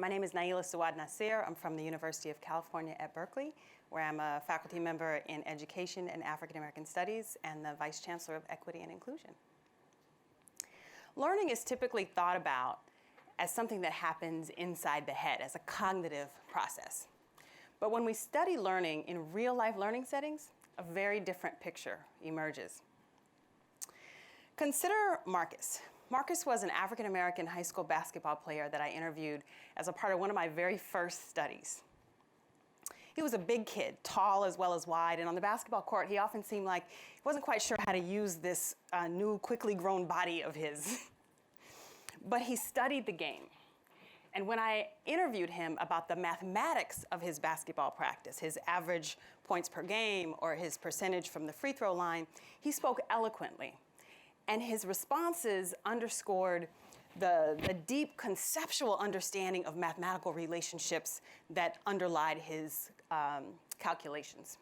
My name is Suad Nasir. I'm from the University of California at Berkeley, where I'm a faculty member in education and African American studies and the Vice Chancellor of Equity and Inclusion. Learning is typically thought about as something that happens inside the head, as a cognitive process. But when we study learning in real-life learning settings, a very different picture emerges. Consider Marcus. Marcus was an African American high school basketball player that I interviewed as a part of one of my very first studies. He was a big kid, tall as well as wide, and on the basketball court, he often seemed like he wasn't quite sure how to use this new, quickly grown body of his. But he studied the game. And when I interviewed him about the mathematics of his basketball practice, his average points per game or his percentage from the free throw line, he spoke eloquently. And his responses underscored the deep conceptual understanding of mathematical relationships that underlied his calculations.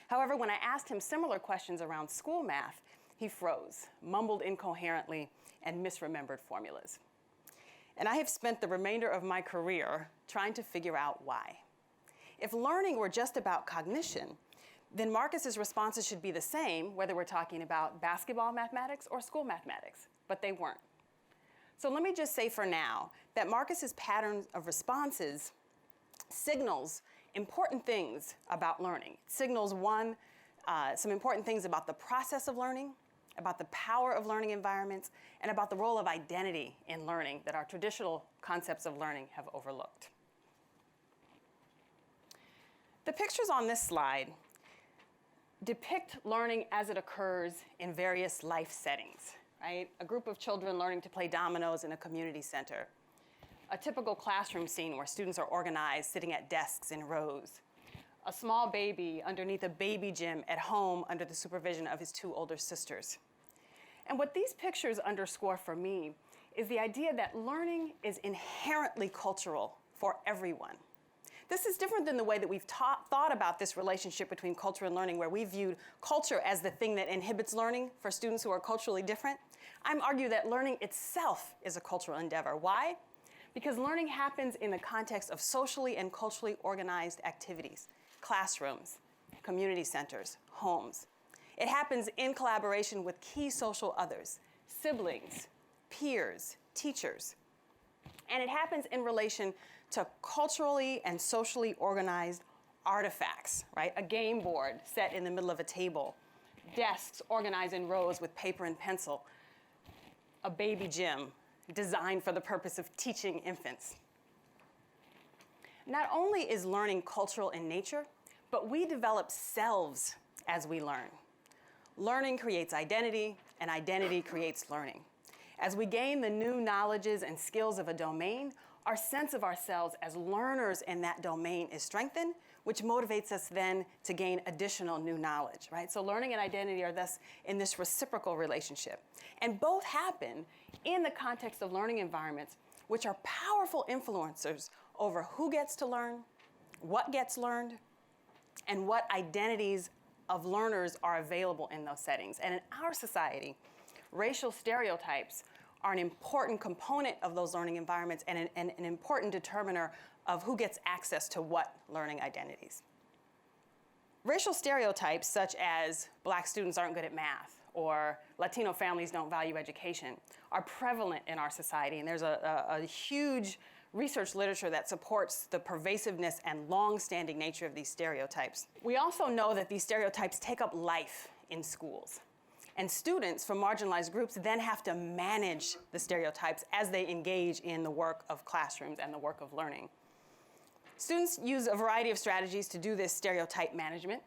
However, when I asked him similar questions around school math, he froze, mumbled incoherently, and misremembered formulas. And I have spent the remainder of my career trying to figure out why. If learning were just about cognition, then Marcus's responses should be the same, whether we're talking about basketball mathematics or school mathematics, but they weren't. So let me just say for now that Marcus's patterns of responses signals important things about learning. It signals some important things about the process of learning, about the power of learning environments, and about the role of identity in learning that our traditional concepts of learning have overlooked. The pictures on this slide depict learning as it occurs in various life settings, right? A group of children learning to play dominoes in a community center. A typical classroom scene where students are organized, sitting at desks in rows. A small baby underneath a baby gym at home under the supervision of his two older sisters. And what these pictures underscore for me is the idea that learning is inherently cultural for everyone. This is different than the way that we've thought about this relationship between culture and learning, where we viewed culture as the thing that inhibits learning for students who are culturally different. I'm arguing that learning itself is a cultural endeavor. Why? Because learning happens in the context of socially and culturally organized activities, classrooms, community centers, homes. It happens in collaboration with key social others, siblings, peers, teachers. And it happens in relation to culturally and socially organized artifacts, right? A game board set in the middle of a table, desks organized in rows with paper and pencil, a baby gym designed for the purpose of teaching infants. Not only is learning cultural in nature, but we develop selves as we learn. Learning creates identity, and identity creates learning. As we gain the new knowledges and skills of a domain, our sense of ourselves as learners in that domain is strengthened, which motivates us then to gain additional new knowledge, right? So learning and identity are thus in this reciprocal relationship. And both happen in the context of learning environments, which are powerful influencers over who gets to learn, what gets learned, and what identities of learners are available in those settings. And in our society, racial stereotypes are an important component of those learning environments and an important determiner of who gets access to what learning identities. Racial stereotypes such as Black students aren't good at math or Latino families don't value education are prevalent in our society, and there's a huge research literature that supports the pervasiveness and long-standing nature of these stereotypes. We also know that these stereotypes take up life in schools. And students from marginalized groups then have to manage the stereotypes as they engage in the work of classrooms and the work of learning. Students use a variety of strategies to do this stereotype management.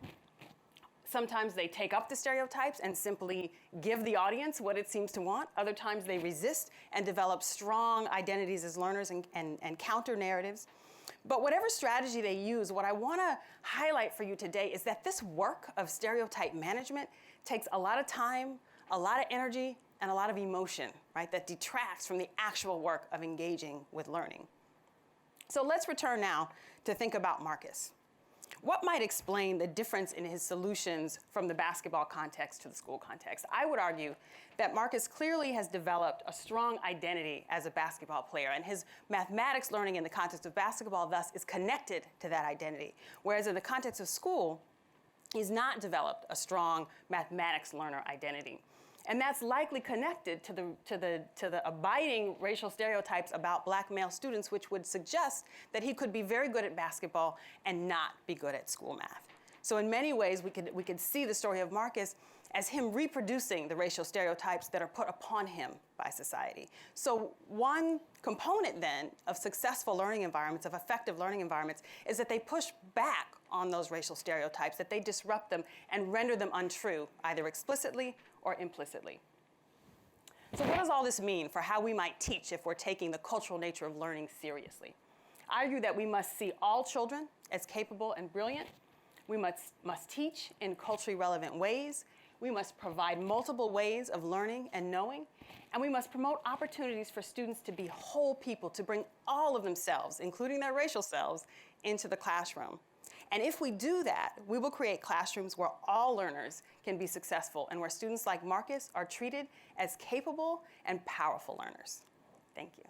Sometimes they take up the stereotypes and simply give the audience what it seems to want. Other times they resist and develop strong identities as learners and counter narratives. But whatever strategy they use, what I want to highlight for you today is that this work of stereotype management takes a lot of time, a lot of energy, and a lot of emotion, right, that detracts from the actual work of engaging with learning. So let's return now to think about Marcus. What might explain the difference in his solutions from the basketball context to the school context? I would argue that Marcus clearly has developed a strong identity as a basketball player, and his mathematics learning in the context of basketball thus is connected to that identity. Whereas in the context of school, he's not developed a strong mathematics learner identity. And that's likely connected to the abiding racial stereotypes about black male students, which would suggest that he could be very good at basketball and not be good at school math. So in many ways, we could see the story of Marcus as him reproducing the racial stereotypes that are put upon him by society. So one component then of successful learning environments, of effective learning environments, is that they push back on those racial stereotypes, that they disrupt them and render them untrue, either explicitly or implicitly. So what does all this mean for how we might teach if we're taking the cultural nature of learning seriously? I argue that we must see all children as capable and brilliant. We must teach in culturally relevant ways. We must provide multiple ways of learning and knowing. And we must promote opportunities for students to be whole people, to bring all of themselves, including their racial selves, into the classroom. And if we do that, we will create classrooms where all learners can be successful and where students like Marcus are treated as capable and powerful learners. Thank you.